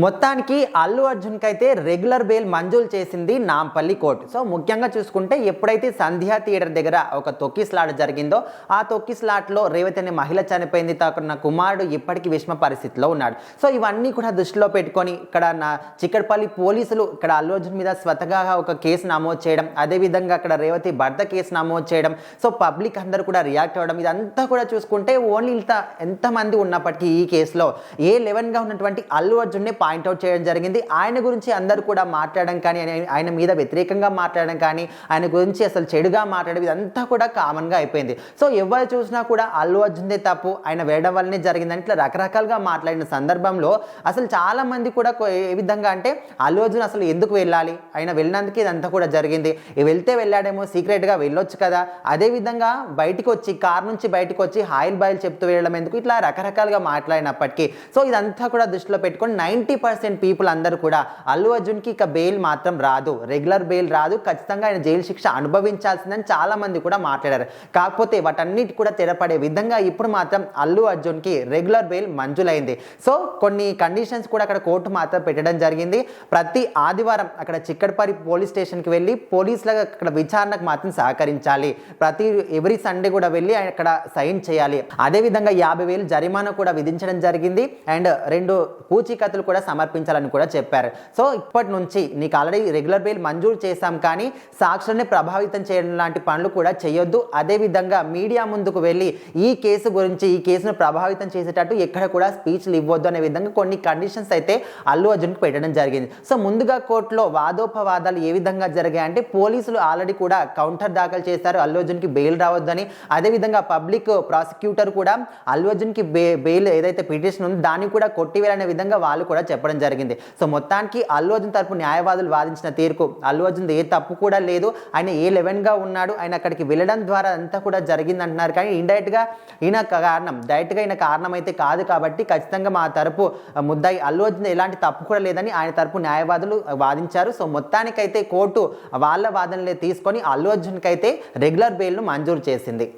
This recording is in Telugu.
మొత్తానికి అల్లు అర్జున్కి అయితే రెగ్యులర్ బెయిల్ మంజూరు చేసింది నాంపల్లి కోర్టు. సో ముఖ్యంగా చూసుకుంటే ఎప్పుడైతే సంధ్యా థియేటర్ దగ్గర ఒక తొక్కిసలాట జరిగిందో ఆ తొక్కిసలాటలో రేవతి అనే మహిళ చనిపోయింది. తన కుమారుడు ఇప్పటికీ విషమ పరిస్థితిలో ఉన్నాడు. సో ఇవన్నీ కూడా దృష్టిలో పెట్టుకొని ఇక్కడ చిక్కడపల్లి పోలీసులు ఇక్కడ అల్లు అర్జున్ మీద స్వతహాగా ఒక కేసు నమోదు చేయడం, అదేవిధంగా అక్కడ రేవతి భర్త కేసు నమోదు చేయడం, సో పబ్లిక్ అందరూ కూడా రియాక్ట్ అవ్వడం, ఇదంతా కూడా చూసుకుంటే ఓన్లీ ఎంతమంది ఉన్నప్పటికీ ఈ కేసులో A11గా ఉన్నటువంటి అల్లు అర్జున్ని పాయింట్అవుట్ చేయడం జరిగింది. ఆయన గురించి అందరూ కూడా మాట్లాడడం కానీ, ఆయన మీద వ్యతిరేకంగా మాట్లాడడం కానీ, ఆయన గురించి అసలు చెడుగా మాట్లాడడం ఇదంతా కూడా కామన్గా అయిపోయింది. సో ఎవరు చూసినా కూడా అల్లు అర్జున్దే తప్పు, ఆయన వేయడం వల్లనే జరిగిందని ఇట్లా రకరకాలుగా మాట్లాడిన సందర్భంలో అసలు చాలా మంది కూడా ఏ విధంగా అంటే అల్లు అర్జున్ అసలు ఎందుకు వెళ్ళాలి, ఆయన వెళ్ళినందుకు ఇదంతా కూడా జరిగింది, వెళ్తే వెళ్ళాడేమో సీక్రెట్గా వెళ్ళొచ్చు కదా, అదేవిధంగా బయటకు వచ్చి కార్ నుంచి బయటకు వచ్చి హాయిల్ బాయిల్ చెప్తూ వెళ్ళడం ఎందుకు, ఇట్లా రకరకాలుగా మాట్లాడినప్పటికీ సో ఇదంతా కూడా దృష్టిలో పెట్టుకొని 90% పీపుల్ అందరూ కూడా అల్లు అర్జున్కి ఇక బెయిల్ మాత్రం రాదు, రెగ్యులర్ బెయిల్ రాదు, ఖచ్చితంగా ఆయన జైలు శిక్ష అనుభవించాల్సిందని చాలా మంది కూడా మాట్లాడారు. కాకపోతే వాటన్నిటి కూడా తెరపడే విధంగా ఇప్పుడు మాత్రం అల్లు అర్జున్కి రెగ్యులర్ బెయిల్ మంజూరైంది. సో కొన్ని కండిషన్స్ కూడా అక్కడ కోర్టు మాత్రం పెట్టడం జరిగింది. ప్రతి ఆదివారం అక్కడ చిక్కడపల్లి పోలీస్ స్టేషన్కి వెళ్ళి పోలీసులకు అక్కడ విచారణకు మాత్రం సహకరించాలి, ఎవ్రీ సండే కూడా వెళ్ళి అక్కడ సైన్ చేయాలి, అదేవిధంగా 50,000 జరిమానా కూడా విధించడం జరిగింది అండ్ 2 పూచీకత్తులు కూడా సమర్పించాలని కూడా చెప్పారు. సో ఇప్పటి నుంచి నీకు ఆల్రెడీ రెగ్యులర్ బెయిల్ మంజూరు చేశాం కానీ సాక్షుల్ని ప్రభావితం చేయడం లాంటి పనులు కూడా చేయొద్దు, అదేవిధంగా మీడియా ముందుకు వెళ్ళి ఈ కేసు గురించి ఈ కేసును ప్రభావితం చేసేటట్టు ఎక్కడ కూడా స్పీచ్లు ఇవ్వద్దు అనే విధంగా కొన్ని కండిషన్స్ అయితే అల్లు అర్జున్కి పెట్టడం జరిగింది. సో ముందుగా కోర్టులో వాదోపవాదాలు ఏ విధంగా జరిగాయంటే పోలీసులు ఆల్రెడీ కూడా కౌంటర్ దాఖలు చేశారు అల్లు అర్జున్కి బెయిల్ రావద్దని, అదేవిధంగా పబ్లిక్ ప్రాసిక్యూటర్ కూడా అల్లు అర్జున్కి బెయిల్ ఏదైతే పిటిషన్ ఉందో దాన్ని కూడా కొట్టివేయాలనే విధంగా వాళ్ళు కూడా చెప్పడం జరిగింది. సో మొత్తానికి అల్లు అర్జున్ తరపు న్యాయవాదులు వాదించిన తీర్పు అల్లు అర్జున్ ఏ తప్పు కూడా లేదు, ఆయన A11గా ఉన్నాడు, ఆయన అక్కడికి వెళ్ళడం ద్వారా అంతా కూడా జరిగింది అంటున్నారు. కానీ ఇండైరెక్ట్గా ఈయన కారణం, డైరెక్ట్గా ఈయన కారణం అయితే కాదు కాబట్టి ఖచ్చితంగా మా తరపు ముద్దాయి అల్లు అర్జున్ ఎలాంటి తప్పు కూడా లేదని ఆయన తరపు న్యాయవాదులు వాదించారు. సో మొత్తానికైతే కోర్టు వాళ్ళ వాదనలే తీసుకొని అల్లు అర్జున్కి అయితే రెగ్యులర్ బెయిల్ను మంజూరు చేసింది.